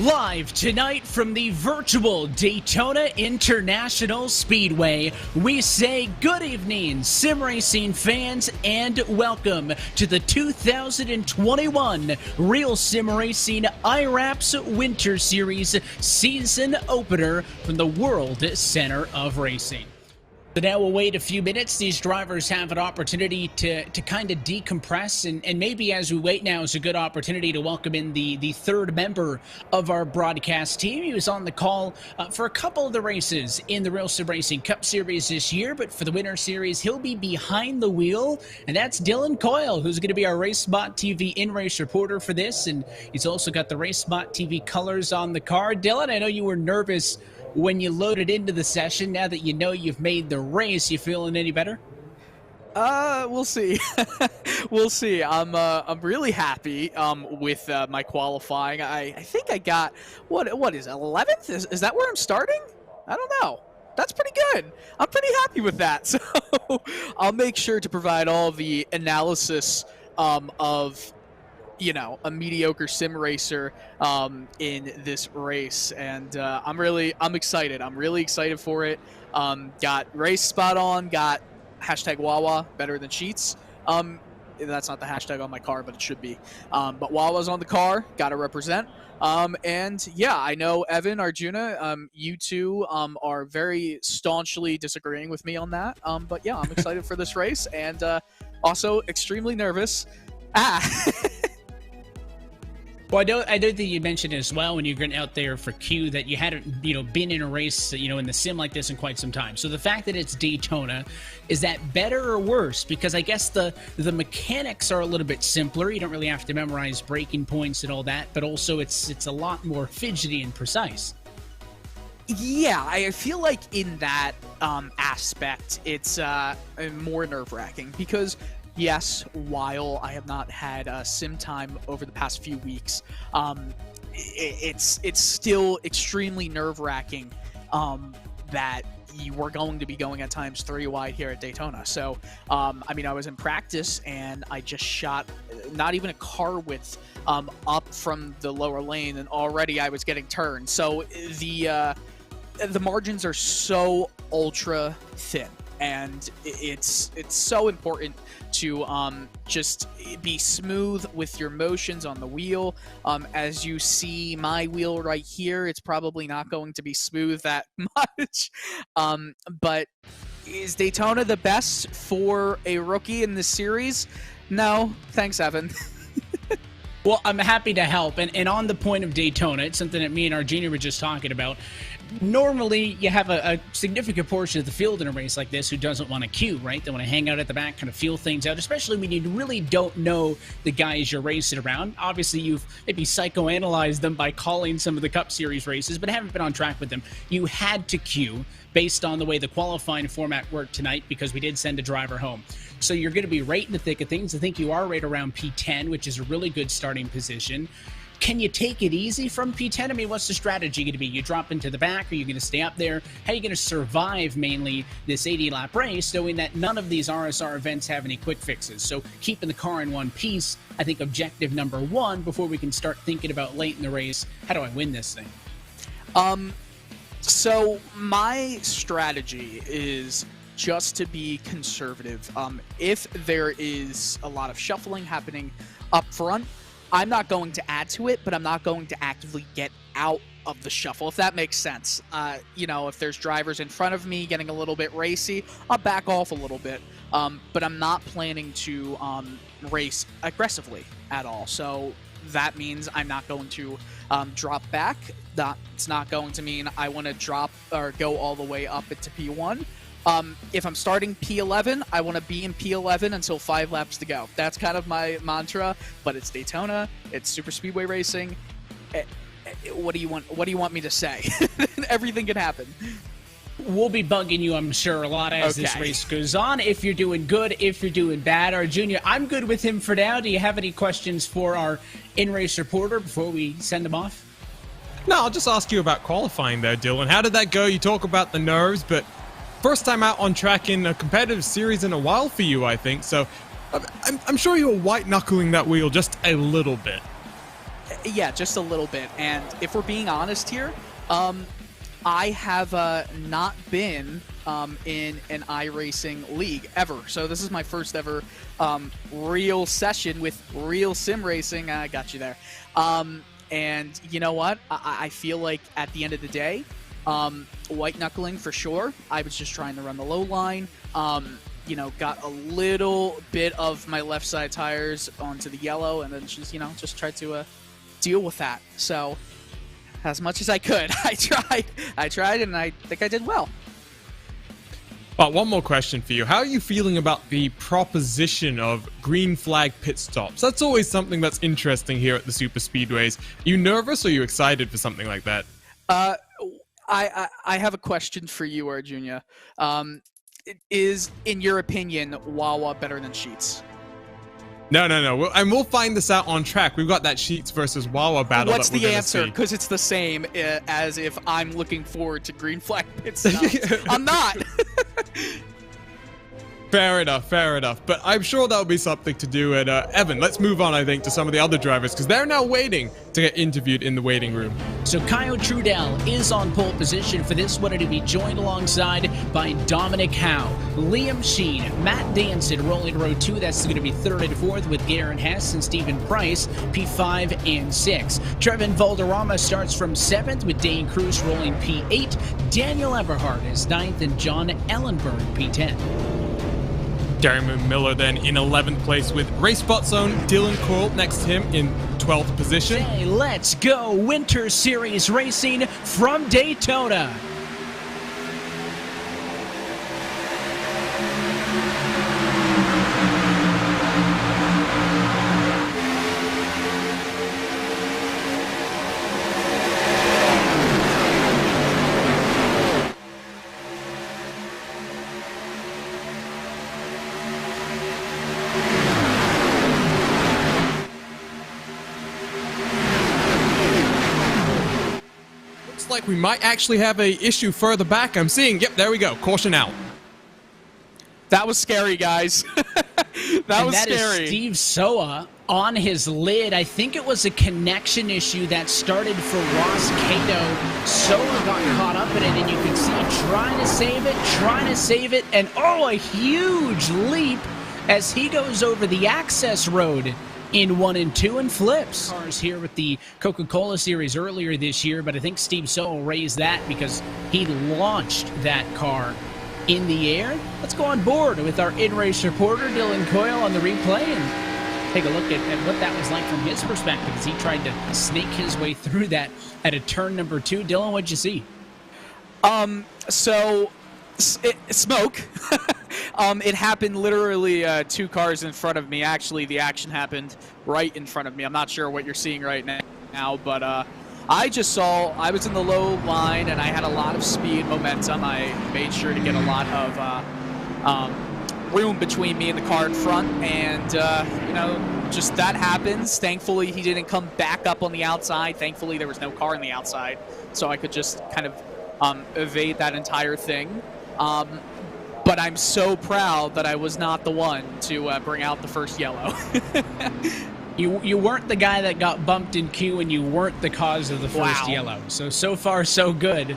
Live tonight from the virtual Daytona International Speedway, we say good evening, sim racing fans, and welcome to the 2021 Real Sim Racing IRWAPS Winter Series season opener from the World Center of Racing. So now we'll wait a few minutes. These drivers have an opportunity to kind of decompress, and maybe as we wait now is a good opportunity to welcome in the third member of our broadcast team. He was on the call for a couple of the races in the Real Sim Racing Cup Series this year, but for the Winter Series, he'll be behind the wheel, and that's Dylan Coyle, who's going to be our RaceSpot TV in-race reporter for this, and he's also got the RaceSpot TV colors on the car. Dylan, I know you were nervous when you loaded into the session. Now that you know you've made the race, you feeling any better? We'll see. We'll see. I'm really happy with my qualifying. I think I got what is 11th? Is that where I'm starting? I don't know. That's pretty good. I'm pretty happy with that. So I'll make sure to provide all the analysis of a mediocre sim racer in this race, and I'm excited. I'm really excited for it. Got race spot on, got hashtag Wawa better than Sheets. That's not the hashtag on my car, but it should be. But Wawa's on the car, gotta represent. And yeah, I know Evan, Arjuna, you two are very staunchly disagreeing with me on that. But yeah, I'm excited for this race, and also extremely nervous. Well, I don't think you mentioned as well when you were out there for Q that you hadn't, been in a race, in the sim like this in quite some time. So the fact that it's Daytona, is that better or worse? Because I guess the mechanics are a little bit simpler. You don't really have to memorize braking points and all that, but also it's a lot more fidgety and precise. Yeah, I feel like in that aspect, it's more nerve-wracking because yes, while I have not had sim time over the past few weeks, it's still extremely nerve-wracking that you were going to be going at times 3 wide here at Daytona. So, I was in practice and I just shot not even a car width up from the lower lane, and already I was getting turned. So the margins are so ultra thin, and it's so important to just be smooth with your motions on the wheel. As you see my wheel right here, it's probably not going to be smooth that much. But is Daytona the best for a rookie in this series? No. Thanks, Evan. Well, I'm happy to help. And on the point of Daytona, it's something that me and our junior were just talking about. Normally, you have a significant portion of the field in a race like this who doesn't want to queue, right? They want to hang out at the back, kind of feel things out, especially when you really don't know the guys you're racing around. Obviously, you've maybe psychoanalyzed them by calling some of the Cup Series races, but haven't been on track with them. You had to queue based on the way the qualifying format worked tonight because we did send a driver home. So you're going to be right in the thick of things. I think you are right around P10, which is a really good starting position. Can you take it easy from P10? What's the strategy going to be? You drop into the back? Are you going to stay up there? How are you going to survive mainly this 80-lap race, knowing that none of these RSR events have any quick fixes? So keeping the car in one piece, I think objective number one before we can start thinking about late in the race, how do I win this thing? So my strategy is just to be conservative. If there is a lot of shuffling happening up front, I'm not going to add to it, but I'm not going to actively get out of the shuffle, if that makes sense. If there's drivers in front of me getting a little bit racy, I'll back off a little bit. But I'm not planning to race aggressively at all. So that means I'm not going to drop back. That's not going to mean I want to drop or go all the way up into P1. If I'm starting P11, I want to be in P11 until 5 laps to go. That's kind of my mantra, but it's Daytona, it's super speedway racing. What do you want me to say? Everything can happen. We'll be bugging you, I'm sure, a lot as this race goes on. If you're doing good, if you're doing bad. Our junior, I'm good with him for now. Do you have any questions for our in-race reporter before we send him off? No, I'll just ask you about qualifying there, Dylan. How did that go? You talk about the nerves, but first time out on track in a competitive series in a while for you, I think. So I'm sure you were white-knuckling that wheel just a little bit. Yeah, just a little bit. And if we're being honest here, I have not been in an iRacing league ever. So this is my first ever real session with real sim racing. I got you there. And you know what? I feel like at the end of the day, white knuckling for sure. I was just trying to run the low line. You know, got a little bit of my left side tires onto the yellow, and then just, you know, just tried to deal with that. So as much as I could, I tried, and I think I did well. But one more question for you. How are you feeling about the proposition of green flag pit stops? That's always something that's interesting here at the super speedways. Are you nervous or are you excited for something like that? I have a question for you, Arjunia. Is, in your opinion, Wawa better than Sheets? No. And we'll find this out on track. We've got that Sheets versus Wawa battle. What's that we're the gonna answer? see. Because it's the same as if I'm looking forward to green flag pit stops. I'm not. Fair enough. But I'm sure that'll be something to do. And Evan, let's move on, I think, to some of the other drivers, because they're now waiting to get interviewed in the waiting room. So Kyle Trudell is on pole position for this one, and to be joined alongside by Dominic Howe, Liam Sheen, Matt Danson rolling to row 2. That's going to be 3rd and 4th with Garen Hess and Stephen Price, P5 and 6. Trevin Valderrama starts from 7th with Dane Cruz rolling P8. Daniel Everhart is 9th and John Ellenberg P10. Darren Miller then in 11th place with race spot zone. Dylan Coyle next to him in 12th position. Hey, let's go Winter Series racing from Daytona. Like we might actually have a issue further back. I'm seeing, yep, there we go. Caution out. That was scary, guys. that was scary. Is Steve Soa on his lid. I think it was a connection issue that started for Ross Cato. Soa got caught up in it, and you can see trying to save it, and oh, a huge leap as he goes over the access road in 1 and 2 and flips. Cars here with the Coca-Cola series earlier this year, but I think Steve Soa raised that because he launched that car in the air. Let's go on board with our in-race reporter, Dylan Coyle, on the replay and take a look at what that was like from his perspective as he tried to snake his way through that at a turn number 2. Dylan, what'd you see? Smoke. It happened literally 2 cars in front of me. Actually, the action happened right in front of me. I'm not sure what you're seeing right now, but I just saw I was in the low line and I had a lot of speed, momentum. I made sure to get a lot of room between me and the car in front, and you know, just that happens. Thankfully, he didn't come back up on the outside. Thankfully, there was no car on the outside, so I could just kind of evade that entire thing. But I'm so proud that I was not the one to bring out the first yellow. You weren't the guy that got bumped in queue, and you weren't the cause of the first yellow. So far, so good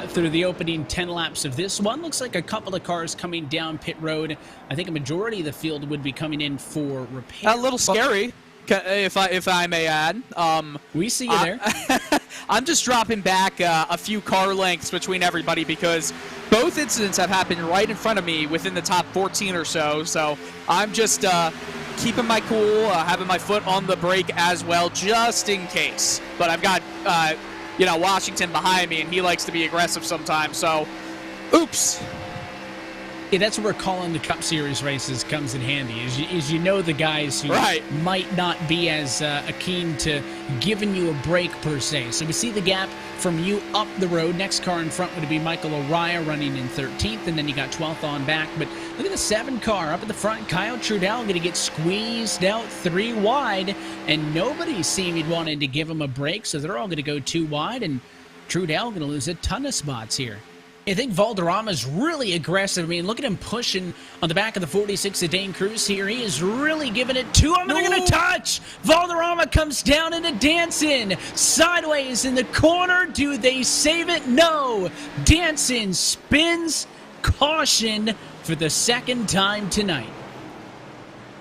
through the opening 10 laps of this one. Looks like a couple of cars coming down pit road. I think a majority of the field would be coming in for repair. A little scary, if I may add. We see you there. I'm just dropping back a few car lengths between everybody because both incidents have happened right in front of me within the top 14 or so. So I'm just keeping my cool, having my foot on the brake as well, just in case. But I've got, you know, Washington behind me, and he likes to be aggressive sometimes. So, oops. Yeah, that's where calling the Cup Series races comes in handy, is you know the guys who might not be as keen to giving you a break per se. So we see the gap from you up the road. Next car in front would be Michael Araya running in 13th, and then you got 12th on back. But look at the 7 car up at the front. Kyle Trudell going to get squeezed out 3 wide, and nobody seemed wanting to give him a break, so they're all going to go 2 wide, and Trudell going to lose a ton of spots here. I think Valderrama's really aggressive. I mean, look at him pushing on the back of the 46 of Dane Cruz here. He is really giving it to him, and they're going to touch. Valderrama comes down into Danson. Sideways in the corner. Do they save it? No. Danson spins. Caution for the second time tonight.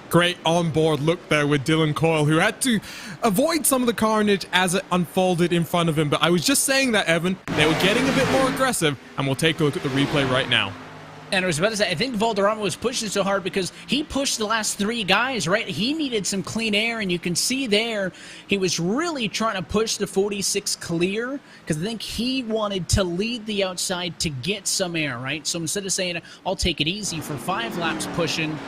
Great onboard look there with Dylan Coyle, who had to avoid some of the carnage as it unfolded in front of him. But I was just saying that, Evan, they were getting a bit more aggressive, and we'll take a look at the replay right now. And I was about to say, I think Valderrama was pushing so hard because he pushed the last three guys, right? He needed some clean air, and you can see there he was really trying to push the 46 clear because I think he wanted to lead the outside to get some air, right? So instead of saying, I'll take it easy for 5 laps pushing,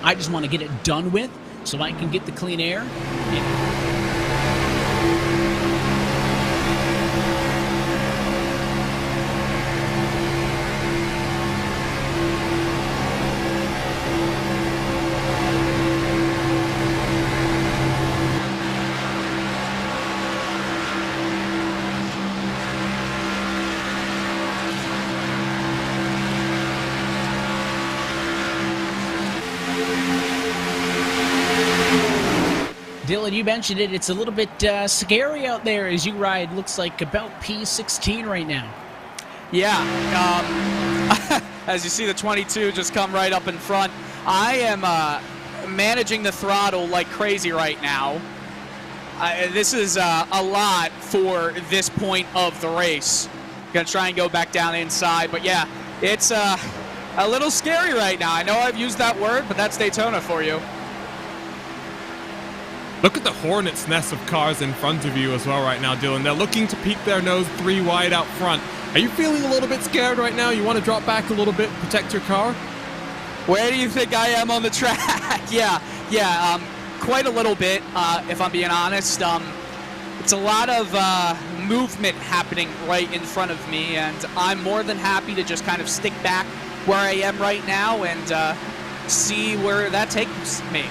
I just want to get it done with so I can get the clean air. Dylan, you mentioned it. It's a little bit scary out there as you ride. Looks like about P16 right now. Yeah. As you see the 22 just come right up in front. I am managing the throttle like crazy right now. This is a lot for this point of the race. Gonna try and go back down inside. But yeah, it's a little scary right now. I know I've used that word, but that's Daytona for you. Look at the hornet's nest of cars in front of you as well right now, Dylan. They're looking to peek their nose 3 wide out front. Are you feeling a little bit scared right now? You want to drop back a little bit, protect your car? Where do you think I am on the track? yeah, quite a little bit, if I'm being honest. It's a lot of movement happening right in front of me, and I'm more than happy to just kind of stick back where I am right now and see where that takes me.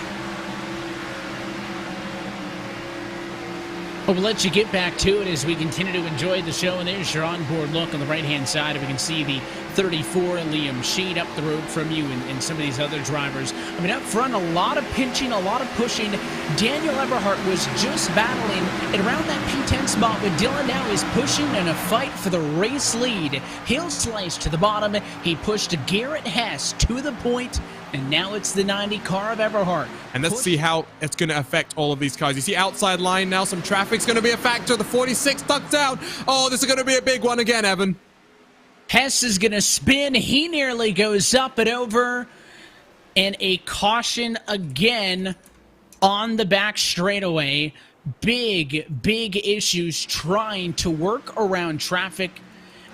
We'll let you get back to it as we continue to enjoy the show. And there's your onboard look on the right-hand side. We can see the 34 Liam Sheed up the road from you and some of these other drivers. I mean, up front, a lot of pinching, a lot of pushing. Daniel Eberhardt was just battling at around that P10 spot with Dylan. Now is pushing in a fight for the race lead. He'll slice to the bottom. He pushed Garrett Hess to the point. And now it's the 90 car of Eberhardt. And let's see how it's going to affect all of these cars. You see outside line now, some traffic's going to be a factor. The 46 tucked down. Oh, this is going to be a big one again, Evan. Hess is going to spin. He nearly goes up and over. And a caution again on the back straightaway. Big issues trying to work around traffic.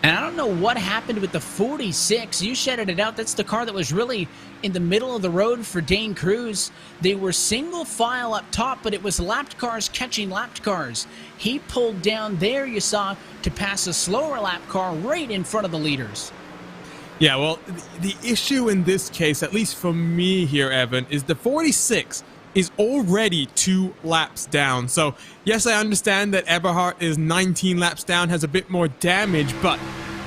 And I don't know what happened with the 46. You shouted it out. That's the car that was really in the middle of the road for Dane Cruz. They were single file up top, but it was lapped cars catching lapped cars. He pulled down there, you saw, to pass a slower lap car right in front of the leaders. Yeah, well, the issue in this case, at least for me here, Evan, is the 46 is already 2 laps down. So, yes, I understand that Eberhardt is 19 laps down, has a bit more damage, but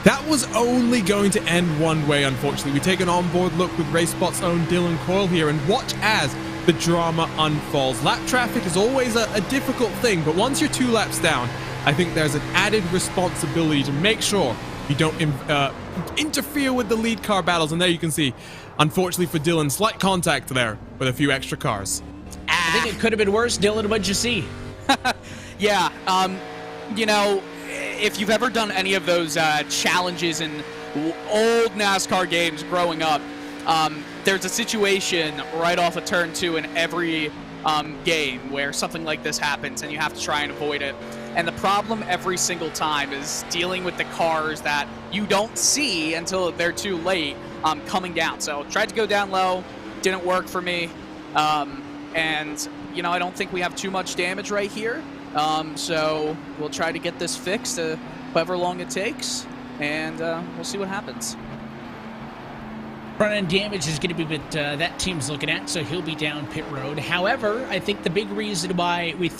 that was only going to end one way, unfortunately. We take an onboard look with RaceSpot's own Dylan Coyle here and watch as the drama unfolds. Lap traffic is always a difficult thing, but once you're 2 laps down, I think there's an added responsibility to make sure you don't interfere with the lead car battles. And there you can see, unfortunately for Dylan, slight contact there with a few extra cars. I think it could have been worse. Dylan, what'd you see? Yeah, you know, if you've ever done any of those challenges in old NASCAR games growing up, there's a situation right off of turn 2 in every game where something like this happens and you have to try and avoid it. And the problem every single time is dealing with the cars that you don't see until they're too late coming down. So tried to go down low, didn't work for me. And, you know, I don't think we have too much damage right here. So we'll try to get this fixed however long it takes, and we'll see what happens. Front-end damage is going to be what that team's looking at, so he'll be down pit road. However, I think the big reason why we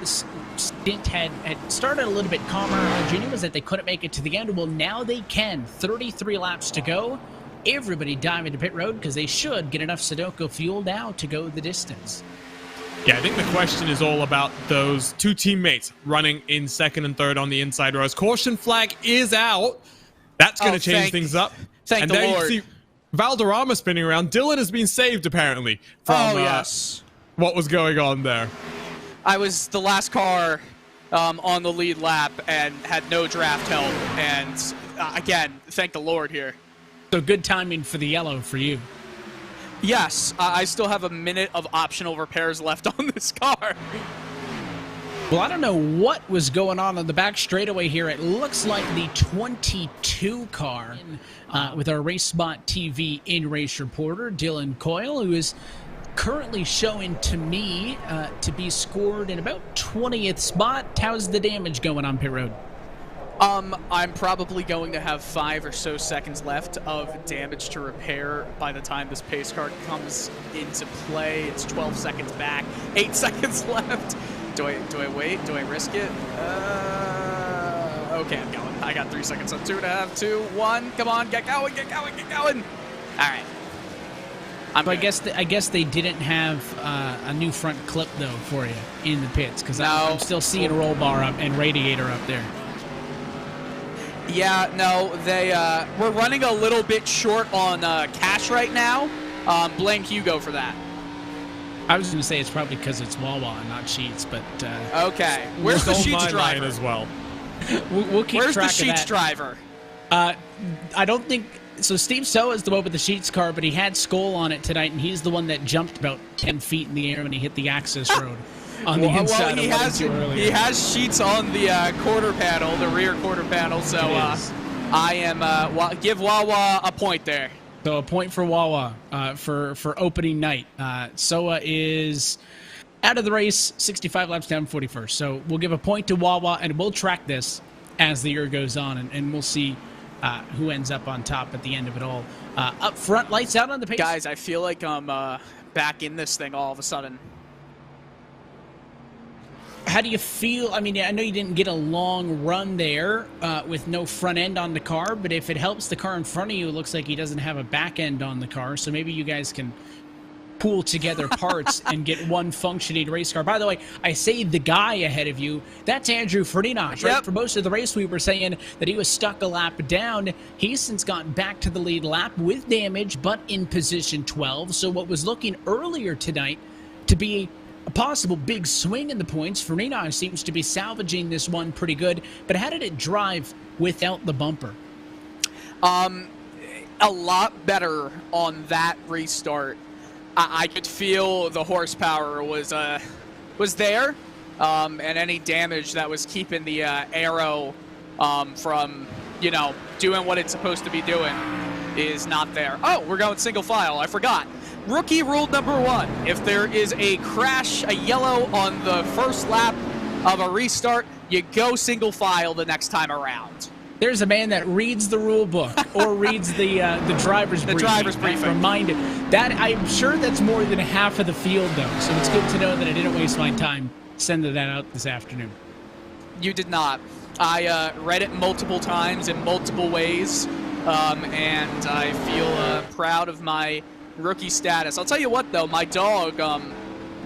stint had started a little bit calmer, Junior, was that they couldn't make it to the end. Well, now they can. 33 laps to go. Everybody dive into pit road because they should get enough Sudoku fuel now to go the distance. Yeah, I think the question is all about those two teammates running in second and third on the inside rows. Caution flag is out. That's going to change things up. Thank the Lord. You see Valderrama spinning around. Dylan has been saved, apparently, from what was going on there. I was the last car on the lead lap and had no draft help. And again, thank the Lord here. So good timing for the yellow for you. Yes, I still have a minute of optional repairs left on this car. Well, I don't know what was going on the back straightaway here. It looks like the 22 car with our RaceSpot TV in-race reporter, Dylan Coyle, who is currently showing to me to be scored in about 20th spot. How's the damage going on pit road? I'm probably going to have 5 or so seconds left of damage to repair by the time this pace car comes into play. It's 12 seconds back, 8 seconds left. Do I wait? Do I risk it? Okay, I'm going. I got 3 seconds. So 2.5, 2, 1. Come on, get going, get going, get going. All right. I guess they didn't have a new front clip though for you in the pits because I'm still seeing a roll bar up and radiator up there. Yeah, no, we're running a little bit short on cash right now. Blame Hugo for that. I was going to say it's probably because it's Wawa and not Sheets, but okay. Where's the Sheets driver as well? We'll keep Where's track the Sheets driver? I don't think so. Steve So is the one with the Sheets car, but he had Skoll on it tonight, and he's the one that jumped about 10 feet in the air when he hit the access road. On the inside he has Sheets on the quarter panel, the rear quarter panel. So I am give Wawa a point there. So a point for Wawa for opening night. Soa is out of the race, 65 laps down, 41st. So we'll give a point to Wawa, and we'll track this as the year goes on, and we'll see who ends up on top at the end of it all. Up front, lights out on the pace. Guys, I feel like I'm back in this thing all of a sudden. How do you feel? I mean, I know you didn't get a long run there with no front end on the car, but if it helps the car in front of you, it looks like he doesn't have a back end on the car, so maybe you guys can pool together parts and get one functioning race car. By the way, I say the guy ahead of you, that's Andrew Ferdinand, right? Yep. For most of the race, we were saying that he was stuck a lap down. He's since gotten back to the lead lap with damage, but in position 12, so what was looking earlier tonight to be a possible big swing in the points, Fernina seems to be salvaging this one pretty good, but how did it drive without the bumper? A lot better on that restart. I could feel the horsepower was there, and any damage that was keeping the aero from, doing what it's supposed to be doing is not there. Oh, we're going single file. I forgot. Rookie rule number 1, if there is a crash, a yellow on the first lap of a restart, you go single file the next time around. There's a man that reads the rule book or reads the driver's briefing. The driver's briefing. Reminded that I'm sure that's more than half of the field, though, so it's good to know that I didn't waste my time sending that out this afternoon. You did not. I read it multiple times in multiple ways, and I feel proud of my rookie status. I'll tell you what, though, my dog,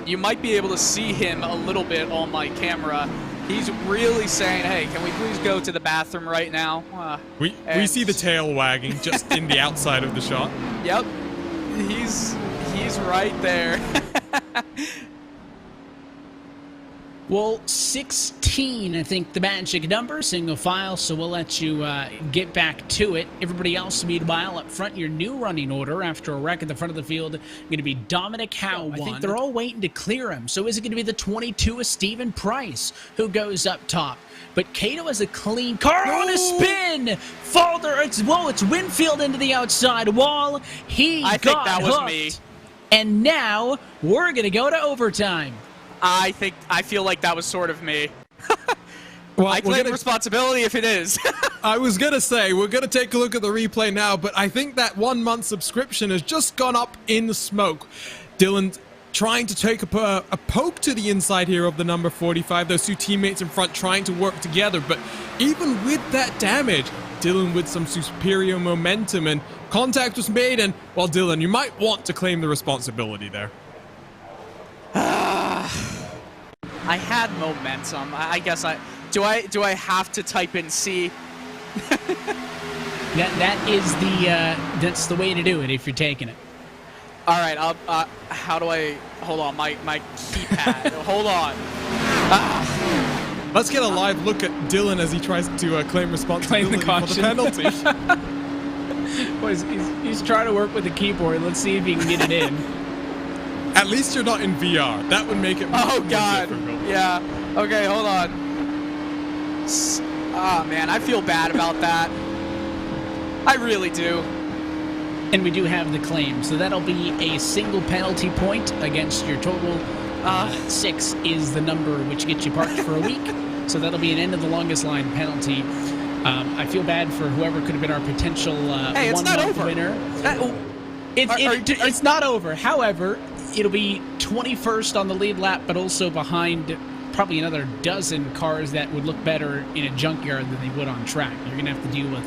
you might be able to see him a little bit on my camera. He's really saying, hey, can we please go to the bathroom right now? We see the tail wagging just in the outside of the shot. Yep. He's right there. Well, 16, I think, the magic number, single file, so we'll let you get back to it. Everybody else, meanwhile, up front, your new running order after a wreck at the front of the field, going to be Dominic Howe. I think they're all waiting to clear him. So is it going to be the 22 of Stephen Price who goes up top? But Cato has a clean car on a spin. It's Winfield into the outside wall. I think that was me. And now we're going to go to overtime. I feel like that was sort of me. Well, I claim responsibility if it is. I was going to say, we're going to take a look at the replay now, but I think that 1 month subscription has just gone up in smoke. Dylan, trying to take a poke to the inside here of the number 45. Those two teammates in front trying to work together. But even with that damage, Dylan with some superior momentum, and contact was made. And, well, Dylan, you might want to claim the responsibility there. I had momentum. I guess do I have to type in C? That's the way to do it if you're taking it. All right, how do I, hold on, my keypad, hold on. Let's get a live look at Dylan as he tries to claim responsibility for the penalty. Well, he's trying to work with the keyboard. Let's see if he can get it in. At least you're not in VR. That would make it Oh, more God. difficult. Yeah. Okay, hold on. Oh, man, I feel bad about that. I really do. And we do have the claim, so that'll be a single penalty point against your total. 6 is the number which gets you parked for a week, so that'll be an end of the longest line penalty. I feel bad for whoever could have been our potential hey, it's not over. winner. It's not over. However, it'll be 21st on the lead lap, but also behind probably another dozen cars that would look better in a junkyard than they would on track. You're going to have to deal with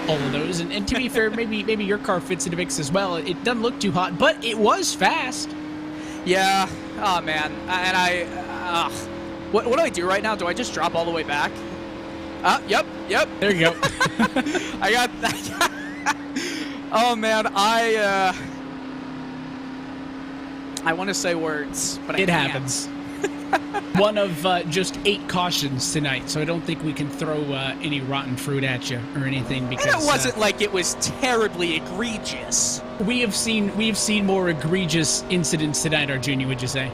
all of those. And to be fair, maybe your car fits into mix as well. It doesn't look too hot, but it was fast. Yeah. Oh, man. And what do I do right now? Do I just drop all the way back? Yep. There you go. I got oh, man. I want to say words, but it I can't. happens. One of just 8 cautions tonight, so I don't think we can throw any rotten fruit at you or anything, because and it wasn't like it was terribly egregious. We've seen more egregious incidents tonight, Arjun, would you say?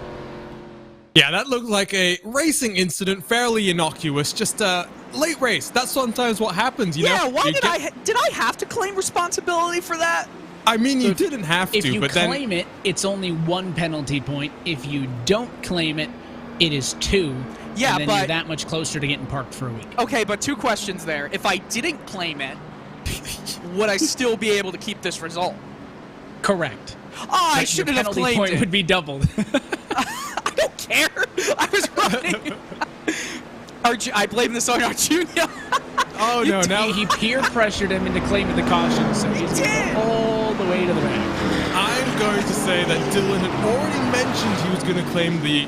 Yeah, that looked like a racing incident, fairly innocuous, just a late race. That's sometimes what happens, you know? Yeah, why did I have to claim responsibility for that? I mean, you didn't have to, if you but then... claim it, it's only 1 penalty point. If you don't claim it, it is 2. Yeah, and then but you're that much closer to getting parked for a week. Okay, but 2 questions there. If I didn't claim it, would I still be able to keep this result? Correct. Oh, I shouldn't have claimed point it. Would be doubled. I don't care. I was running. I blame this on Arjun. Oh, no, now... He peer pressured him into claiming the caution, so he's going to go all the way to the back. I'm going to say that Dylan had already mentioned he was going to claim the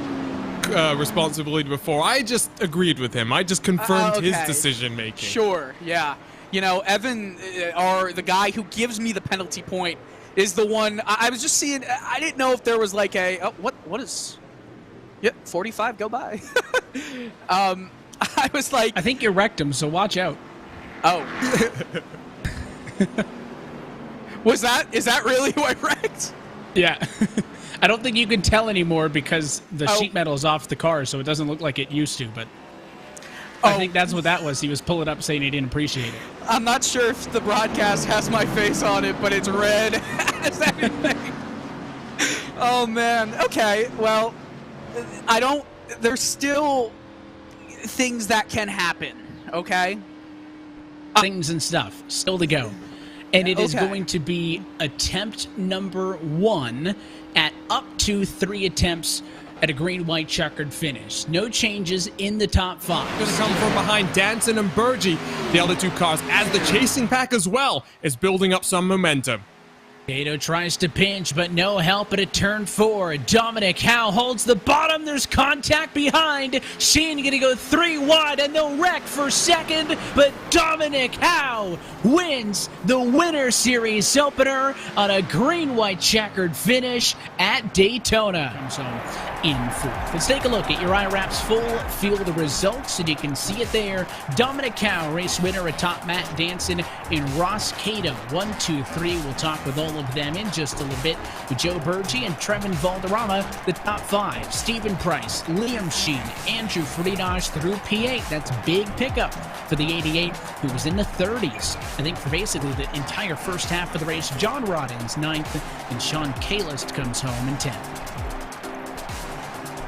responsibility before. I just agreed with him. I just confirmed his decision-making. Sure, yeah. You know, Evan, or the guy who gives me the penalty point, is the one... I was just seeing... I didn't know if there was like a... Oh, what is... Yep, 45, go by. I was like... I think you wrecked him, so watch out. Oh. Is that really who I wrecked? Yeah. I don't think you can tell anymore because the sheet metal is off the car, so it doesn't look like it used to, but I think that's what that was. He was pulling up saying he didn't appreciate it. I'm not sure if the broadcast has my face on it, but it's red as anything. Oh, man. Okay, well, there's still things that can happen, okay? Things and stuff still to go. And it is going to be attempt number 1 at up to 3 attempts at a green-white checkered finish. No changes in the top 5. Going to come from behind Danson and Burgee, the other 2 cars, as the chasing pack as well is building up some momentum. Gato tries to pinch, but no help at a turn 4. Dominic Howe holds the bottom. There's contact behind. Sheen going to go 3 wide, and they'll wreck for second. But Dominic Howe wins the Winter Series opener on a green-white checkered finish at Daytona. Comes home in 4th. Let's take a look at your IRWAPS full field of results, and you can see it there. Dominic Howe, race winner atop Matt Danson and Ross Cato. 1, 2, 3. We'll talk with all of them in just a little bit, with Joe Burgee and Trevin Valderrama, the top 5. Stephen Price, Liam Sheen, Andrew Friedage through P8. That's big pickup for the 88, who was in the 30s, I think, for basically the entire first half of the race. John Roddins, 9th, and Sean Kalist comes home in 10th.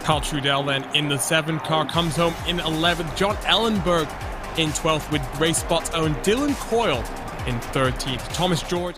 Carl Trudell then in the 7 car comes home in 11th. John Ellenberg in 12th, with race spot's own Dylan Coyle in 13th. Thomas George